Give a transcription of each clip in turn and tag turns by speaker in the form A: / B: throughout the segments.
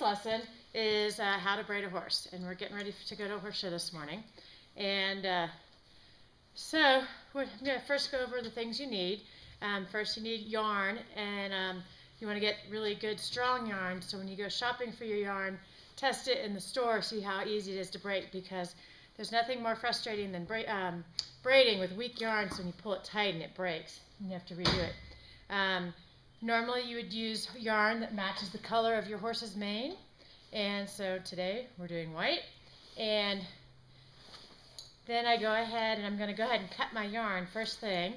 A: lesson is how to braid a horse, and we're getting ready to go to a horse show this morning. And so we're going to first go over the things you need. First you need yarn, and you want to get really good strong yarn, so when you go shopping for your yarn, test it in the store, see how easy it is to braid, because there's nothing more frustrating than braiding with weak yarn, so when you pull it tight and it breaks, and you have to redo it. Normally you would use yarn that matches the color of your horse's mane, and so today we're doing white. And then I go ahead and I'm going to go ahead and cut my yarn first thing.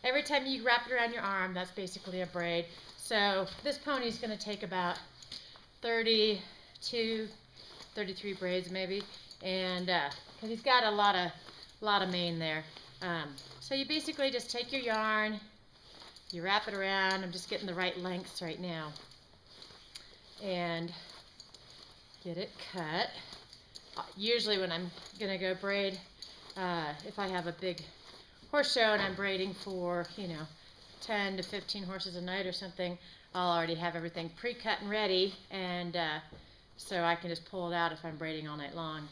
A: Every time you wrap it around your arm, that's basically a braid. So this pony is going to take about 32, 33 braids maybe, and because he's got a lot of mane there. So you basically just take your yarn, you wrap it around. I'm just getting the right lengths right now, and get it cut. Usually when I'm gonna go braid, if I have a big horse show and I'm braiding for 10 to 15 horses a night or something, I'll already have everything pre-cut and ready, and so I can just pull it out if I'm braiding all night long.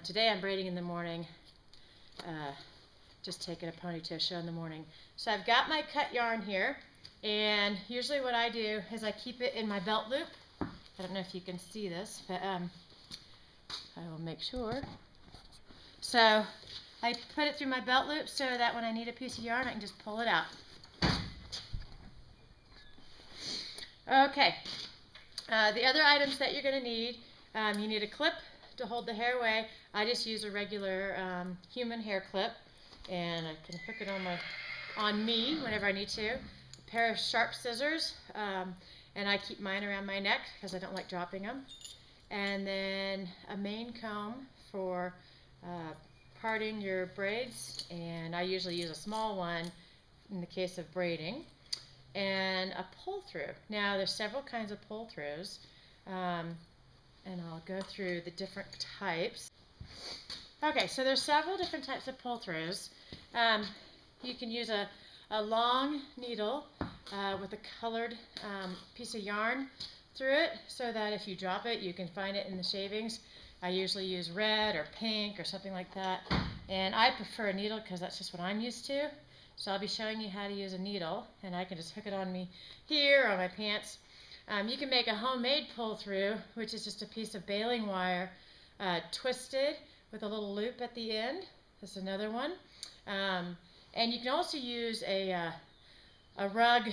A: Today I'm braiding in the morning, just taking a pony to a show in the morning. So I've got my cut yarn here, and usually what I do is I keep it in my belt loop. I don't know if you can see this, but I will make sure. So I put it through my belt loop so that when I need a piece of yarn, I can just pull it out. Okay, the other items that you're going to need, you need a clip to hold the hair away. I just use a regular human hair clip, and I can hook it on me whenever I need to. A pair of sharp scissors, and I keep mine around my neck because I don't like dropping them. And then a mane comb for parting your braids, and I usually use a small one in the case of braiding. And a pull through. Now there's several kinds of pull throughs, and I'll go through the different types. Okay, so there's several different types of pull throughs. You can use a long needle with a colored piece of yarn through it, so that if you drop it, you can find it in the shavings. I usually use red or pink or something like that, and I prefer a needle because that's just what I'm used to. So I'll be showing you how to use a needle, and I can just hook it on me here or on my pants. You can make a homemade pull through, which is just a piece of baling wire twisted with a little loop at the end. That's another one. And you can also use a rug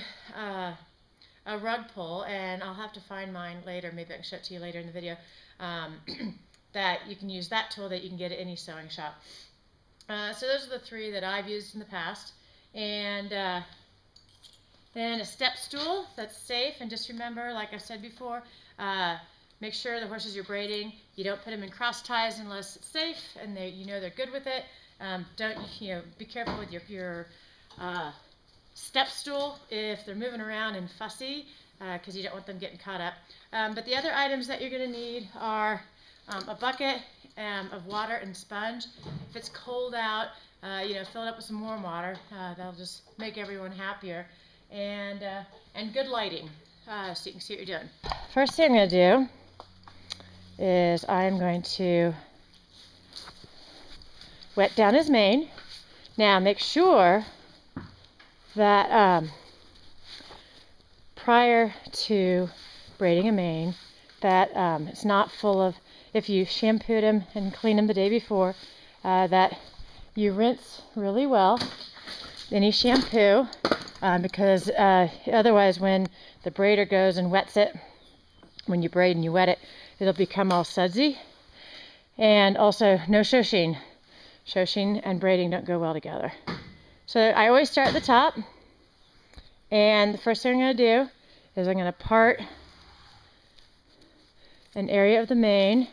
A: pull, and I'll have to find mine later. Maybe I can show it to you later in the video. That you can use that tool that you can get at any sewing shop. So those are the three that I've used in the past. And then a step stool that's safe, and just remember, like I said before, make sure the horses you're braiding, you don't put them in cross ties unless it's safe and they're good with it. Be careful with your step stool if they're moving around and fussy, because you don't want them getting caught up. But the other items that you're going to need are a bucket of water and sponge. If it's cold out, fill it up with some warm water. That'll just make everyone happier. And good lighting, so you can see what you're doing. First thing I'm going to do is I'm going to wet down his mane. Now make sure that prior to braiding a mane, that it's not full of, if you shampooed him and cleaned him the day before, that you rinse really well any shampoo, because otherwise when the braider goes and wets it, when you braid and you wet it, it'll become all sudsy. And also no shushing. Shushing and braiding don't go well together. So I always start at the top, and the first thing I'm going to do is I'm going to part an area of the mane,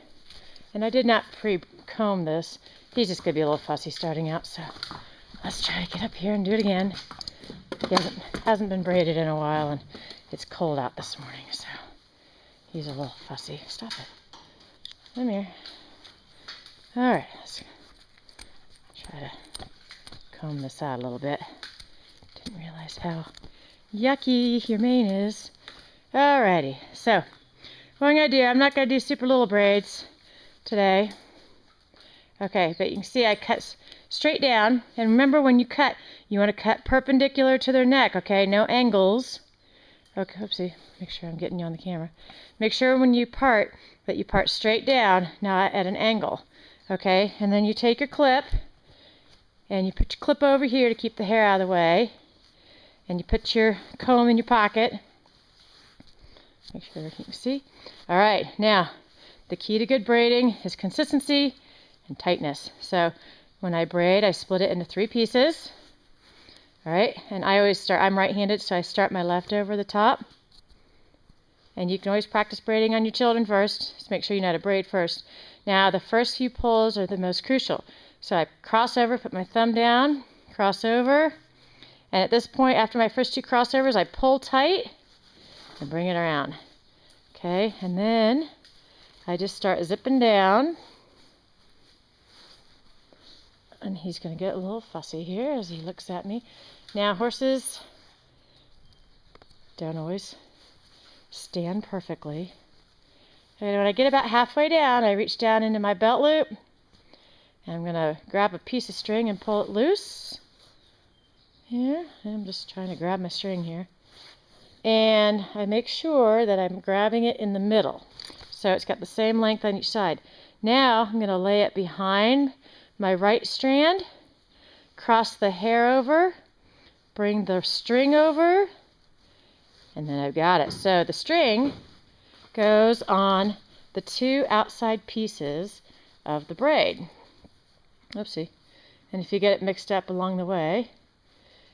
A: and I did not pre-comb this. He's just going to be a little fussy starting out, so let's try to get up here and do it again. He hasn't been braided in a while, and it's cold out this morning, so he's a little fussy. Stop it. Come here. Alright, let's try to comb this out a little bit. Didn't realize how yucky your mane is. Alrighty, so what I'm going to do, I'm not going to do super little braids today. Okay, but you can see I cut straight down. And remember, when you cut, you want to cut perpendicular to their neck, okay? No angles. Okay, oopsie. Make sure I'm getting you on the camera. Make sure when you part that you part straight down, not at an angle. Okay, and then you take your clip and you put your clip over here to keep the hair out of the way. And you put your comb in your pocket. Make sure you can see. All right, now the key to good braiding is consistency and tightness. So when I braid, I split it into 3 pieces. All right, and I always start, I'm right-handed, so I start my left over the top. And you can always practice braiding on your children first. Just make sure you know how to braid first. Now the first few pulls are the most crucial. So I cross over, put my thumb down, cross over. And at this point, after my first 2 crossovers, I pull tight and bring it around. Okay, and then I just start zipping down. And he's going to get a little fussy here as he looks at me. Now, horses don't always stand perfectly. And when I get about halfway down, I reach down into my belt loop. And I'm going to grab a piece of string and pull it loose. Here, I'm just trying to grab my string here. And I make sure that I'm grabbing it in the middle. So it's got the same length on each side. Now, I'm going to lay it behind my right strand, cross the hair over, bring the string over, and then I've got it. So the string goes on the 2 outside pieces of the braid. Oopsie. And if you get it mixed up along the way.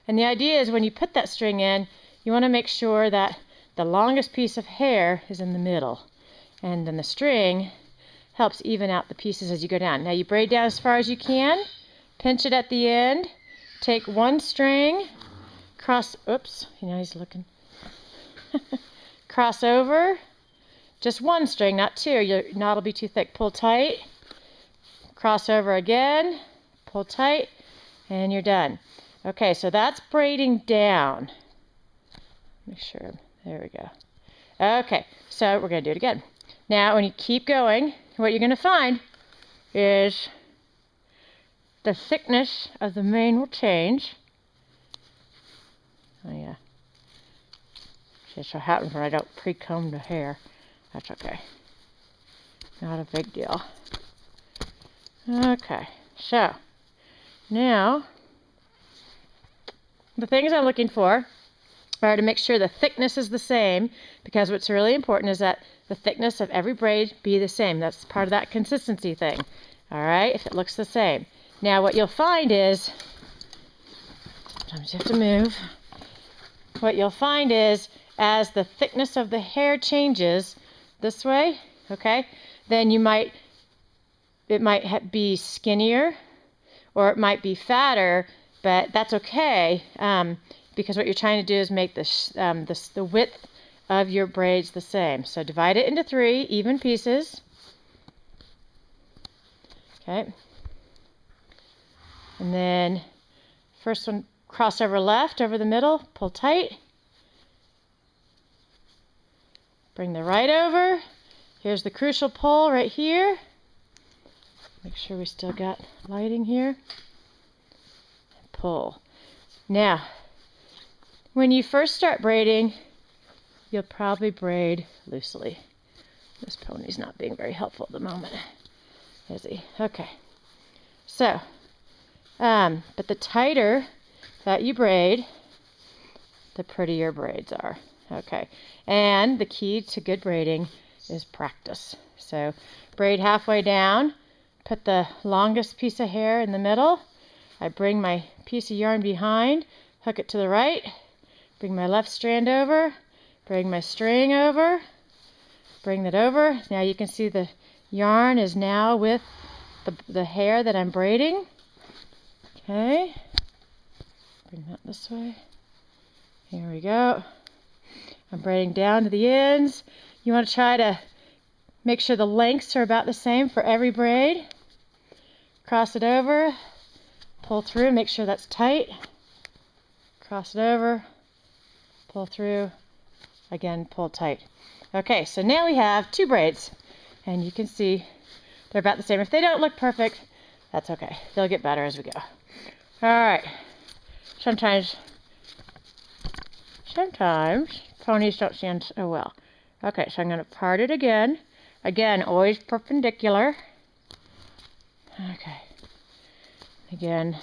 A: And the idea is when you put that string in, you want to make sure that the longest piece of hair is in the middle. And then the string helps even out the pieces as you go down. Now you braid down as far as you can, pinch it at the end, take 1 string, cross, oops, you know he's looking, cross over, just 1 string, not 2, your knot will be too thick. Pull tight, cross over again, pull tight, and you're done. Okay, so that's braiding down. Make sure, there we go. Okay, so we're going to do it again. Now when you keep going, what you're going to find is the thickness of the mane will change. Oh yeah. Just so happens when I don't pre-comb the hair. That's okay. Not a big deal. Okay, so now the things I'm looking for are to make sure the thickness is the same, because what's really important is that the thickness of every braid be the same. That's part of that consistency thing. All right, if it looks the same. Now what you'll find is, sometimes you have to move. What you'll find is as the thickness of the hair changes this way, okay, then it might be skinnier or it might be fatter, but that's okay, because what you're trying to do is make the width of your braids the same. So divide it into 3 even pieces. Okay. And then first one, cross over left over the middle, pull tight. Bring the right over. Here's the crucial pull right here. Make sure we still got lighting here. Pull. Now, when you first start braiding, you'll probably braid loosely. This pony's not being very helpful at the moment, is he? Okay. So, but the tighter that you braid, the prettier braids are. Okay. And the key to good braiding is practice. So, braid halfway down, put the longest piece of hair in the middle. I bring my piece of yarn behind, hook it to the right, bring my left strand over, bring my string over, bring that over. Now you can see the yarn is now with the hair that I'm braiding. Okay, bring that this way. Here we go. I'm braiding down to the ends. You want to try to make sure the lengths are about the same for every braid. Cross it over, pull through, make sure that's tight. Cross it over, pull through, again pull tight. Okay, so now we have 2 braids, and you can see they're about the same. If they don't look perfect, that's okay. They'll get better as we go. All right. Sometimes ponies don't stand so well. Okay, so I'm going to part it again. Again, always perpendicular. Okay. Again,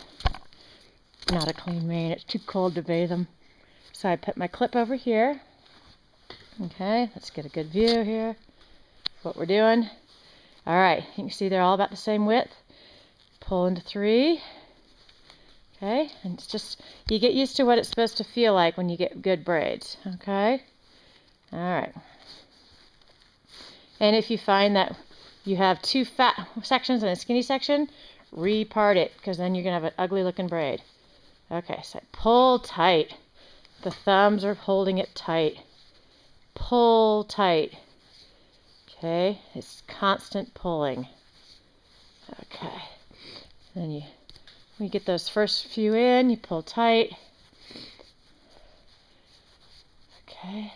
A: not a clean mane. It's too cold to bathe them. So I put my clip over here. Okay, let's get a good view here. What we're doing. All right, you can see they're all about the same width. Pull into 3. Okay, and it's just, you get used to what it's supposed to feel like when you get good braids. Okay, all right. And if you find that you have 2 fat sections and a skinny section, repart it, because then you're going to have an ugly looking braid. Okay, so pull tight. The thumbs are holding it tight. Pull tight. Okay, it's constant pulling. Okay, then when you get those first few in, you pull tight. Okay.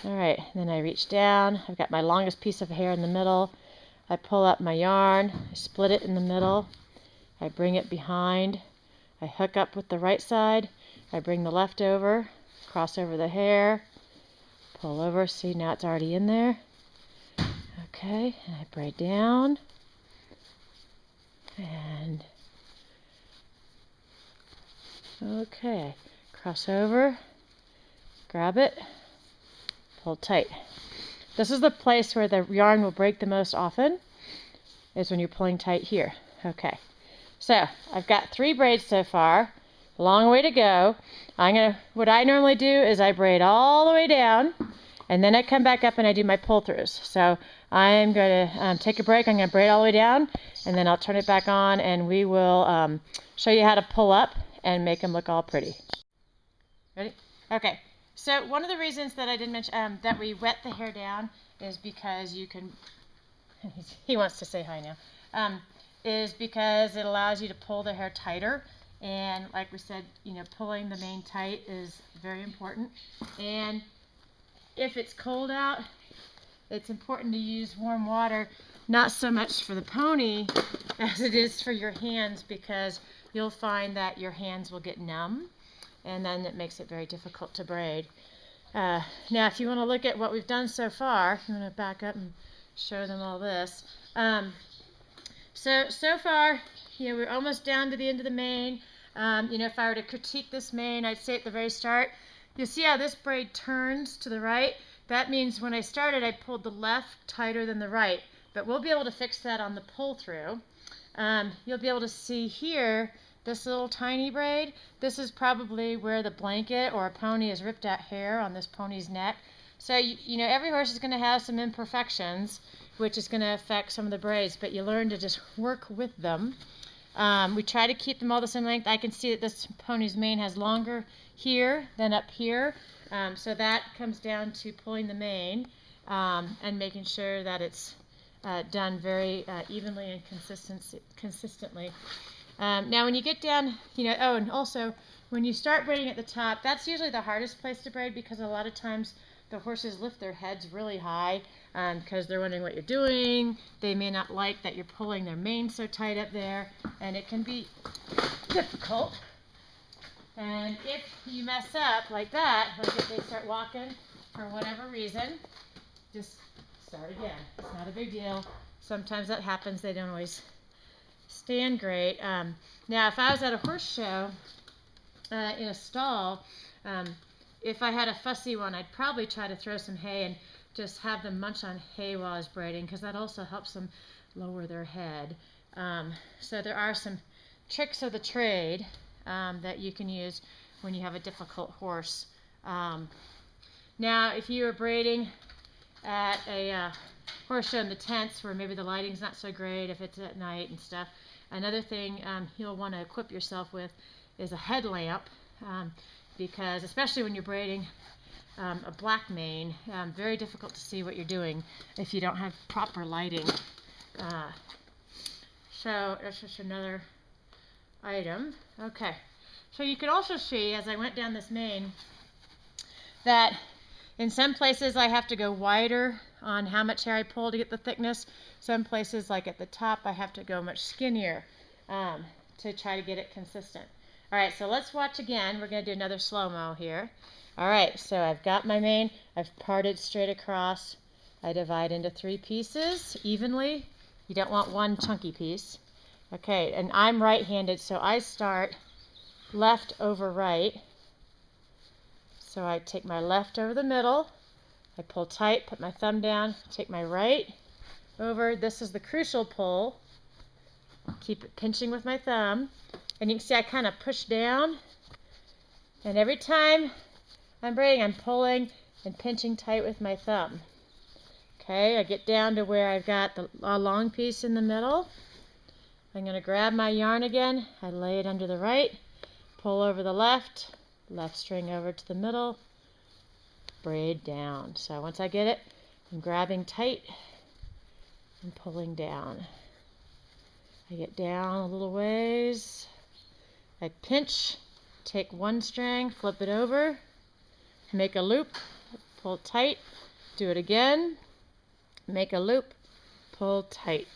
A: All right, and then I reach down. I've got my longest piece of hair in the middle. I pull up my yarn. I split it in the middle. I bring it behind. I hook up with the right side. I bring the left over, cross over the hair, pull over. See, now it's already in there. Okay, and I braid down. And okay, cross over, grab it, pull tight. This is the place where the yarn will break the most often, is when you're pulling tight here. Okay, so I've got 3 braids so far. Long way to go. What I normally do is I braid all the way down, and then I come back up and I do my pull throughs. So I'm going to take a break. I'm going to braid all the way down, and then I'll turn it back on, and we will show you how to pull up and make them look all pretty. Ready? Okay. So one of the reasons that I didn't mention that we wet the hair down is because you can. He wants to say hi now. Is because it allows you to pull the hair tighter, and like we said, pulling the mane tight is very important. And if it's cold out, it's important to use warm water, not so much for the pony as it is for your hands, because you'll find that your hands will get numb, and then it makes it very difficult to braid. Now, if you want to look at what we've done so far, I'm going to back up and show them all this. So far, we're almost down to the end of the mane. If I were to critique this mane, I'd say at the very start, you'll see how this braid turns to the right. That means when I started, I pulled the left tighter than the right, but we'll be able to fix that on the pull through. You'll be able to see here, this little tiny braid. This is probably where the blanket or a pony has ripped out hair on this pony's neck. So, every horse is going to have some imperfections, which is going to affect some of the braids, but you learn to just work with them. We try to keep them all the same length. I can see that this pony's mane has longer here than up here. So that comes down to pulling the mane and making sure that it's done very evenly and consistently. Now when you get down, and also when you start braiding at the top, that's usually the hardest place to braid, because a lot of times the horses lift their heads really high because they're wondering what you're doing. They may not like that you're pulling their mane so tight up there, and it can be difficult. And if you mess up like that, like if they start walking for whatever reason, just start again. It's not a big deal. Sometimes that happens. They don't always stand great. Now, if I was at a horse show in a stall, if I had a fussy one, I'd probably try to throw some hay and just have them munch on hay while I was braiding, because that also helps them lower their head. So there are some tricks of the trade that you can use when you have a difficult horse. Now, if you are braiding at a horse show in the tents where maybe the lighting's not so great, if it's at night and stuff, another thing you'll want to equip yourself with is a headlamp, because especially when you're braiding a black mane, very difficult to see what you're doing if you don't have proper lighting. So that's just another item. Okay, so you can also see, as I went down this mane, that In some places I have to go wider on how much hair I pull to get the thickness. Some places, like at the top, I have to go much skinnier to try to get it consistent. All right, so let's watch again. We're going to do another slow-mo here. All right, so I've got my mane. I've parted straight across. I divide into 3 pieces evenly. You don't want one chunky piece. Okay, and I'm right-handed, so I start left over right. So I take my left over the middle. I pull tight, put my thumb down, take my right over. This is the crucial pull. Keep it pinching with my thumb. And you can see I kind of push down. And every time I'm braiding, I'm pulling and pinching tight with my thumb. Okay, I get down to where I've got a long piece in the middle. I'm going to grab my yarn again. I lay it under the right, pull over the left string over to the middle, braid down. So once I get it, I'm grabbing tight and pulling down. I get down a little ways. I pinch, take one string, flip it over, make a loop, pull tight, do it again, make a loop, pull tight.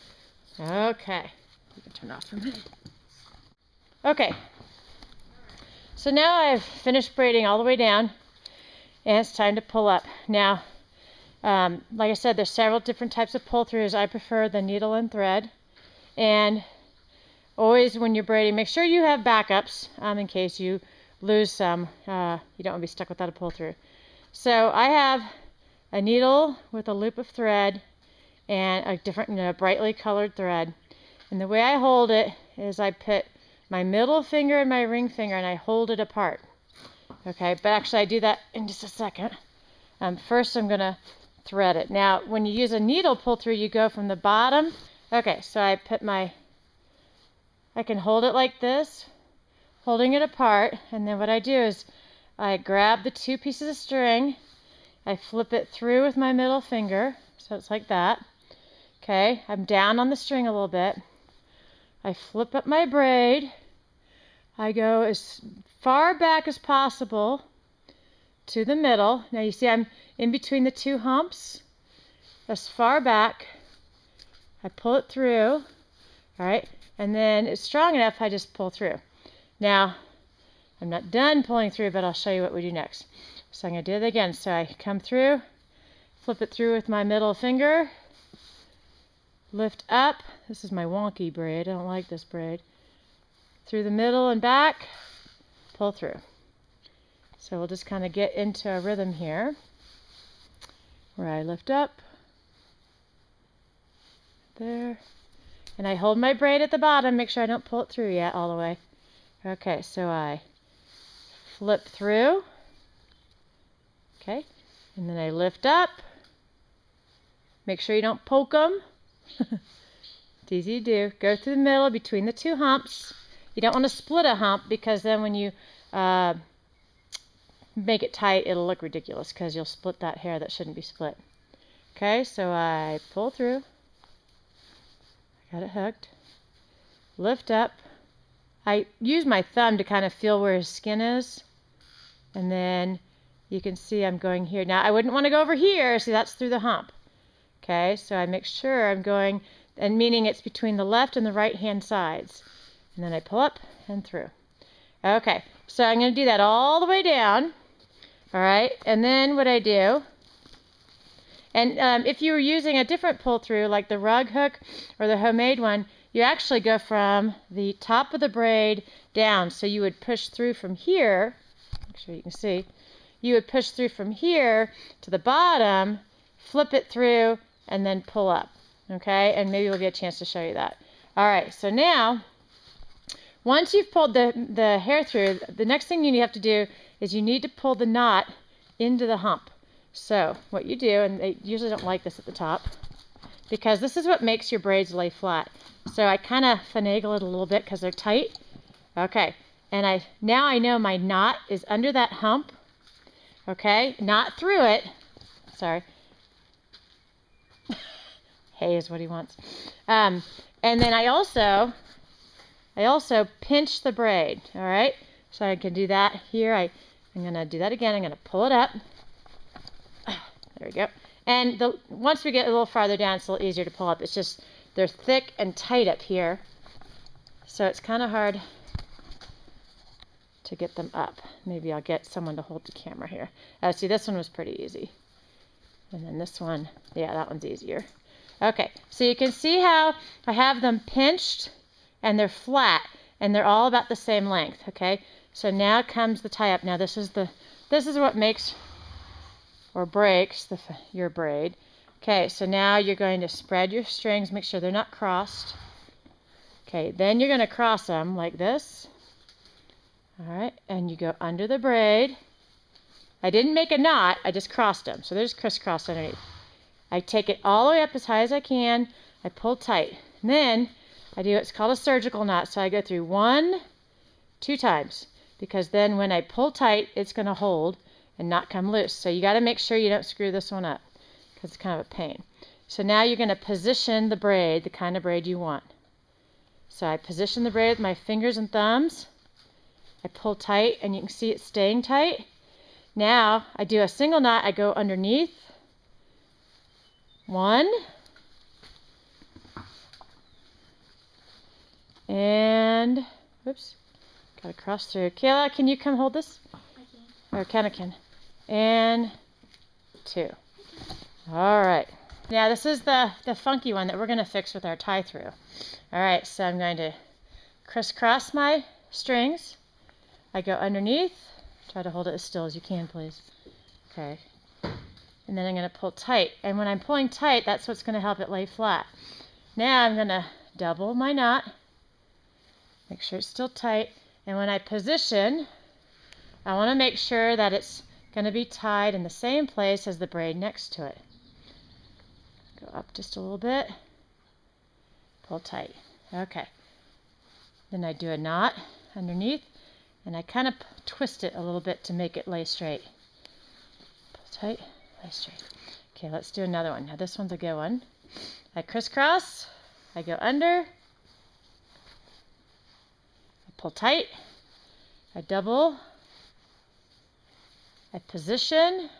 A: Okay, you can turn off for a minute. Okay, so now I've finished braiding all the way down, and it's time to pull up. Now, like I said, there's several different types of pull-throughs. I prefer the needle and thread, and always when you're braiding, make sure you have backups in case you lose some. You don't want to be stuck without a pull-through. So I have a needle with a loop of thread and a different, brightly colored thread. And the way I hold it is I put my middle finger and my ring finger and I hold it apart. Okay, but actually I do that in just a second. First I'm going to thread it. Now when you use a needle pull-through, you go from the bottom. Okay, so I can hold it like this, holding it apart, and then what I do is I grab the 2 pieces of string, I flip it through with my middle finger, so it's like that. Okay, I'm down on the string a little bit. I flip up my braid. I go as far back as possible to the middle. Now you see I'm in between the 2 humps, as far back. I pull it through, all right, and then it's strong enough, I just pull through. Now, I'm not done pulling through, but I'll show you what we do next. So I'm going to do it again. So I come through, flip it through with my middle finger, lift up. This is my wonky braid. I don't like this braid. Through the middle and back, pull through. So we'll just kind of get into a rhythm here, where I lift up, there, and I hold my braid at the bottom, make sure I don't pull it through yet all the way. Okay, so I flip through, okay, and then I lift up, make sure you don't poke them. It's easy to do. Go through the middle between the 2 humps. You don't want to split a hump because then when you make it tight, it'll look ridiculous because you'll split that hair that shouldn't be split. Okay, so I pull through. Got it hooked. Lift up. I use my thumb to kind of feel where his skin is. And then you can see I'm going here. Now I wouldn't want to go over here. See, that's through the hump. Okay, so I make sure I'm going, and meaning it's between the left and the right hand sides. And then I pull up and through. Okay, so I'm going to do that all the way down. All right, and then what I do, and if you were using a different pull-through, like the rug hook or the homemade one, you actually go from the top of the braid down. So you would push through from here, make sure you can see, you would push through from here to the bottom, flip it through, and then pull up. Okay, and maybe we'll get a chance to show you that. All right, so now, once you've pulled the hair through, the next thing you have to do is you need to pull the knot into the hump. So what you do, and they usually don't like this at the top, because this is what makes your braids lay flat. So I kind of finagle it a little bit because they're tight. Okay, and now I know my knot is under that hump. Okay, not through it. Sorry. Hay is what he wants. And then I also pinch the braid. All right, so I can do that here. I'm going to do that again. I'm going to pull it up. There we go. And once we get a little farther down, it's a little easier to pull up. It's just they're thick and tight up here, so it's kind of hard to get them up. Maybe I'll get someone to hold the camera here. See, this one was pretty easy. And then this one, yeah, that one's easier. Okay, so you can see how I have them pinched and they're flat and they're all about the same length, okay? So now comes the tie up. Now this is what makes or breaks your braid. Okay, so now you're going to spread your strings, make sure they're not crossed. Okay, then you're going to cross them like this. All right, and you go under the braid. I didn't make a knot, I just crossed them. So they're just crisscrossed underneath. I take it all the way up as high as I can. I pull tight. And then I do what's called a surgical knot. So I go through 1, 2 times. Because then when I pull tight, it's going to hold and not come loose. So you got to make sure you don't screw this one up, because it's kind of a pain. So now you're going to position the braid, the kind of braid you want. So I position the braid with my fingers and thumbs. I pull tight, and you can see it staying tight. Now I do a single knot. I go underneath. 1. And, whoops, got to cross through. Kayla, can you come hold this?
B: I can.
A: Or Kenna can. And 2. All right. Now this is the funky one that we're going to fix with our tie through. All right, so I'm going to crisscross my strings. I go underneath. Try to hold it as still as you can, please. Okay. And then I'm going to pull tight. And when I'm pulling tight, that's what's going to help it lay flat. Now I'm going to double my knot. Make sure it's still tight. And when I position, I want to make sure that it's going to be tied in the same place as the braid next to it. Go up just a little bit. Pull tight. Okay. Then I do a knot underneath. And I kind of twist it a little bit to make it lay straight. Pull tight, lay straight. Okay, let's do another one. Now this one's a good one. I crisscross, I go under, I pull tight, I double, I position,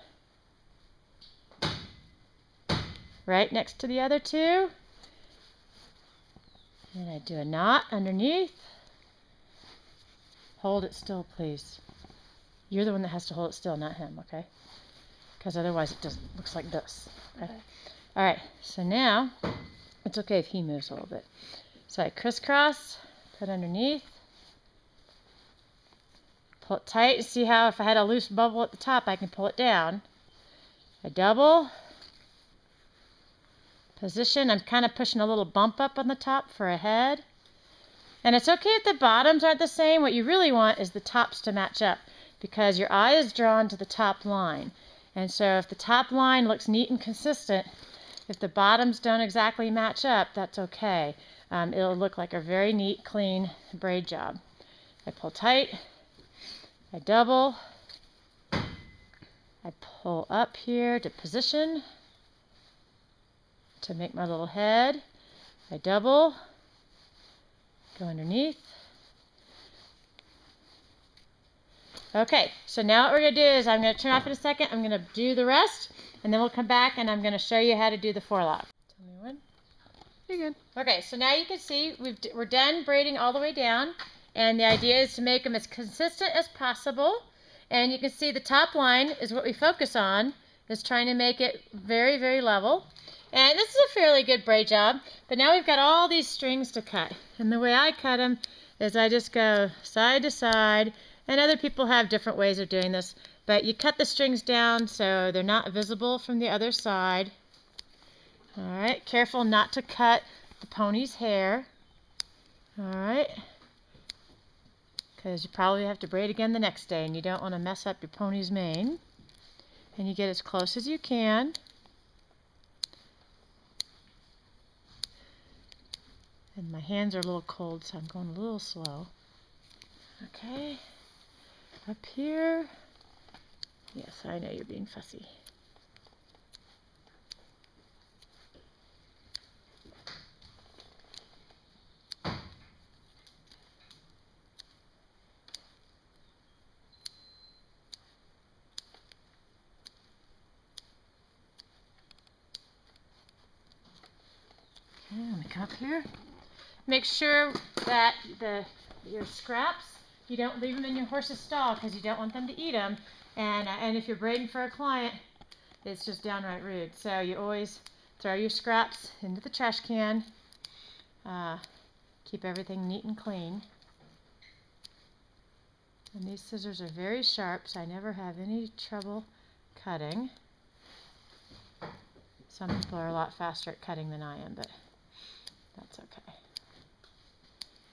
A: right next to the other 2. And I do a knot underneath. Hold it still, please. You're the one that has to hold it still, not him, okay? Because otherwise it just looks like this. Okay? All right, so now it's okay if he moves a little bit. So I crisscross, put underneath, pull it tight. See how if I had a loose bubble at the top, I can pull it down. I double, position. I'm kind of pushing a little bump up on the top for a head. And it's okay if the bottoms aren't the same. What you really want is the tops to match up, because your eye is drawn to the top line. And so if the top line looks neat and consistent, if the bottoms don't exactly match up, that's okay. It'll look like a very neat, clean braid job. I pull tight, I double, I pull up here to position, to make my little head, I double, go underneath. Okay, so now what we're going to do is I'm going to turn off in a second. I'm going to do the rest, and then we'll come back and I'm going to show you how to do the forelock. Tell me when. You're good. Okay, so now you can see we're done braiding all the way down, and the idea is to make them as consistent as possible. And you can see the top line is what we focus on, is trying to make it very, very level. And this is a fairly good braid job, but now we've got all these strings to cut. And the way I cut them is I just go side to side, and other people have different ways of doing this, but you cut the strings down so they're not visible from the other side. All right, careful not to cut the pony's hair. All right, because you probably have to braid again the next day, and you don't want to mess up your pony's mane. And you get as close as you can. And my hands are a little cold, so I'm going a little slow. Okay, up here. Yes, I know you're being fussy. come up here. Make sure that your scraps, you don't leave them in your horse's stall because you don't want them to eat them. And if you're braiding for a client, it's just downright rude. So you always throw your scraps into the trash can. Keep everything neat and clean. And these scissors are very sharp, so I never have any trouble cutting. Some people are a lot faster at cutting than I am, but that's okay.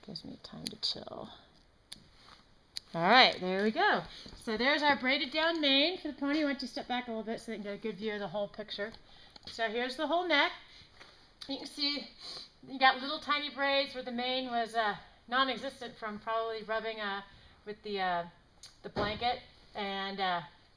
A: Gives me time to chill. All right, there we go. So there's our braided down mane for the pony. I want you to step back a little bit so they can get a good view of the whole picture. So here's the whole neck. You can see you got little tiny braids where the mane was non-existent from probably rubbing with the blanket, and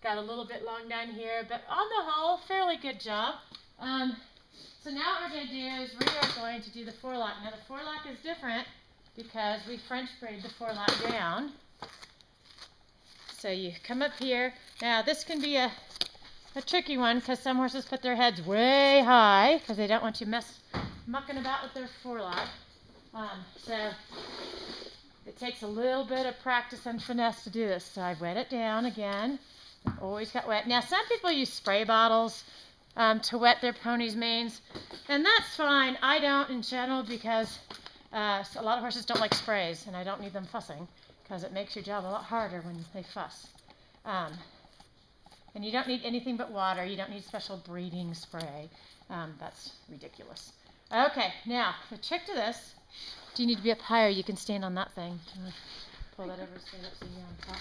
A: got a little bit long down here, but on the whole, fairly good job. So now what we're going to do is we are going to do the forelock. Now the forelock is different because we French braid the forelock down. So you come up here. Now this can be a tricky one because some horses put their heads way high because they don't want you mucking about with their forelock. So it takes a little bit of practice and finesse to do this. So I've wet it down again. I've always got wet. Now some people use spray bottles to wet their ponies' manes, and that's fine. I don't in general because a lot of horses don't like sprays, and I don't need them fussing because it makes your job a lot harder when they fuss. And you don't need anything but water. You don't need special breeding spray. That's ridiculous. Okay, now the trick to this, do you need to be up higher? You can stand on that thing. Pull that over, stand up so you're on top.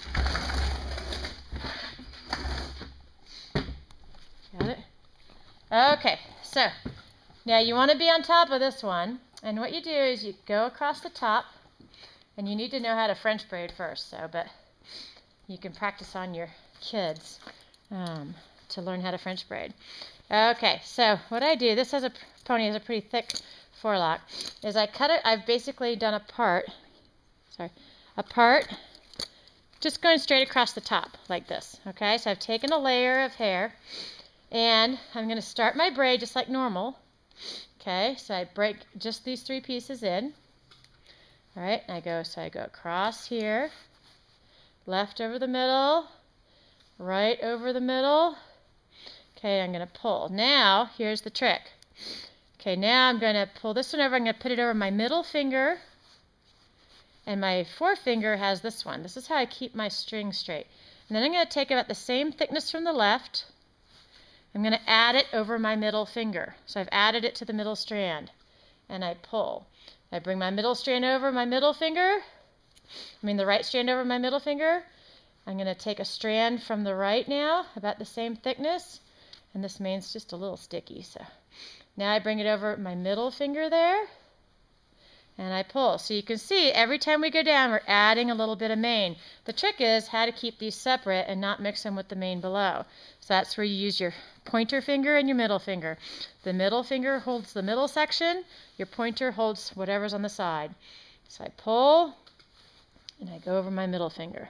A: Got it? Okay, so now you want to be on top of this one, and what you do is you go across the top, and you need to know how to French braid first, but you can practice on your kids to learn how to French braid. Okay, so what I do, this pony has a pretty thick forelock, is I cut it. I've basically done a part, just going straight across the top like this. Okay, so I've taken a layer of hair, and I'm going to start my braid just like normal. Okay, so I break just these 3 pieces in. All right, and I go across here, left over the middle, right over the middle. Okay, I'm going to pull. Now, here's the trick. Okay, now I'm going to pull this one over. I'm going to put it over my middle finger, and my forefinger has this one. This is how I keep my string straight. And then I'm going to take about the same thickness from the left. I'm going to add it over my middle finger. So I've added it to the middle strand, and I pull. I bring my middle strand over my middle finger. The right strand over my middle finger. I'm going to take a strand from the right now, about the same thickness, and this mane's just a little sticky. So now I bring it over my middle finger there, and I pull. So you can see every time we go down, we're adding a little bit of mane. The trick is how to keep these separate and not mix them with the mane below. So that's where you use your pointer finger and your middle finger. The middle finger holds the middle section. Your pointer holds whatever's on the side. So I pull, and I go over my middle finger.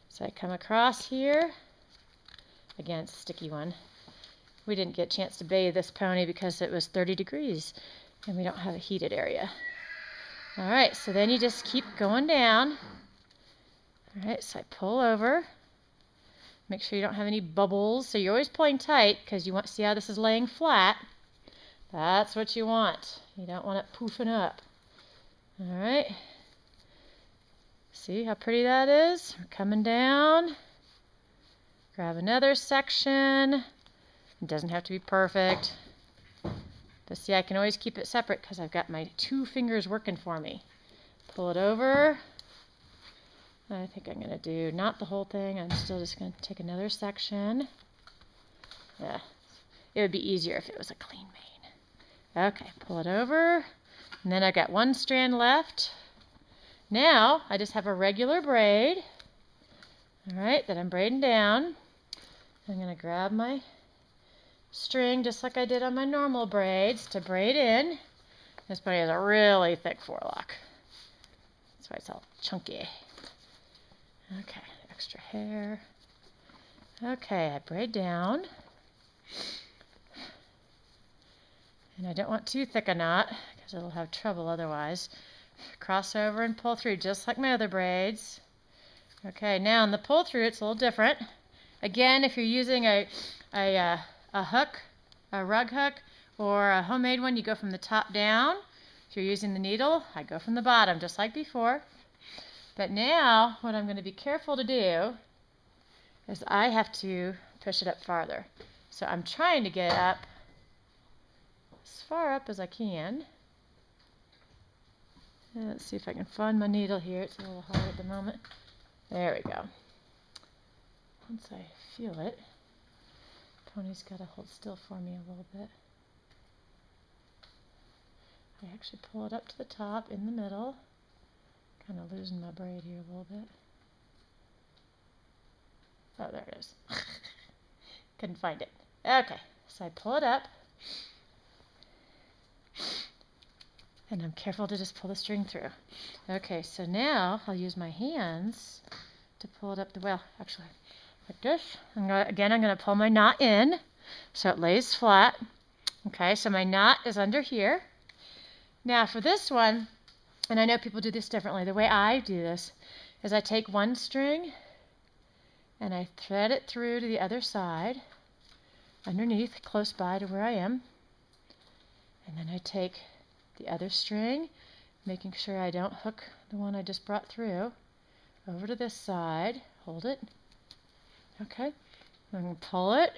A: So I come across here. Again, it's a sticky one. We didn't get a chance to bathe this pony because it was 30 degrees, and we don't have a heated area. All right, so then you just keep going down. All right, so I pull over. Make sure you don't have any bubbles. So you're always pulling tight because you want to see how this is laying flat. That's what you want. You don't want it poofing up. All right. See how pretty that is? We're coming down. Grab another section. It doesn't have to be perfect. But see, I can always keep it separate because I've got my 2 fingers working for me. Pull it over. I think I'm going to do not the whole thing. I'm still just going to take another section. Yeah, it would be easier if it was a clean mane. Okay, pull it over. And then I've got 1 strand left. Now I just have a regular braid. All right, that I'm braiding down. I'm going to grab my string just like I did on my normal braids to braid in. This pony has a really thick forelock. That's why it's all chunky. Okay, extra hair. Okay, I braid down. And I don't want too thick a knot because it'll have trouble otherwise. Cross over and pull through just like my other braids. Okay, now in the pull through it's a little different. Again, if you're using a hook, a rug hook, or a homemade one, you go from the top down. If you're using the needle, I go from the bottom, just like before. But now, what I'm going to be careful to do is I have to push it up farther. So I'm trying to get it up as far up as I can. Let's see if I can find my needle here. It's a little hard at the moment. There we go. Once I feel it, pony's got to hold still for me a little bit. I actually pull it up to the top in the middle. Kind of losing my braid here a little bit. Oh, there it is. Couldn't find it. Okay, so I pull it up. And I'm careful to just pull the string through. Okay, so now I'll use my hands to pull it up the, well, actually, like this. Again, I'm going to pull my knot in so it lays flat. Okay, so my knot is under here. Now for this one, and I know people do this differently, the way I do this is I take one string and I thread it through to the other side, underneath, close by to where I am. And then I take the other string, making sure I don't hook the one I just brought through, over to this side, hold it. Okay, then pull it.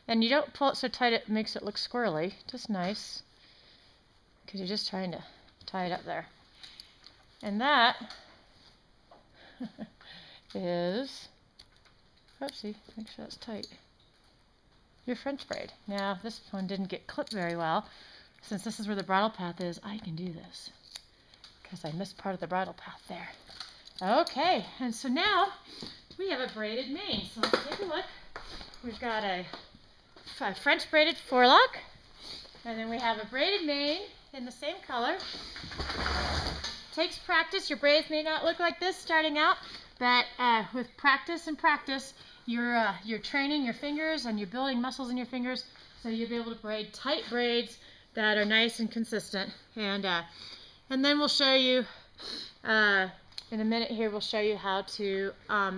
A: And you don't pull it so tight it makes it look squirrely, just nice, because you're just trying to tie it up there. And that is, oopsie, make sure that's tight, your French braid. Now this one didn't get clipped very well. Since this is where the bridle path is, I can do this because I missed part of the bridle path there. Okay, and so now we have a braided mane. So let's take a look. We've got a French braided forelock, and then we have a braided mane in the same color. Takes practice. Your braids may not look like this starting out, but with practice and practice, you're training your fingers and you're building muscles in your fingers, so you'll be able to braid tight braids that are nice and consistent. And then we'll show you in a minute here. We'll show you how to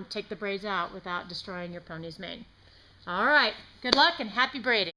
A: take the braids out without destroying your pony's mane. All right. Good luck and happy braiding.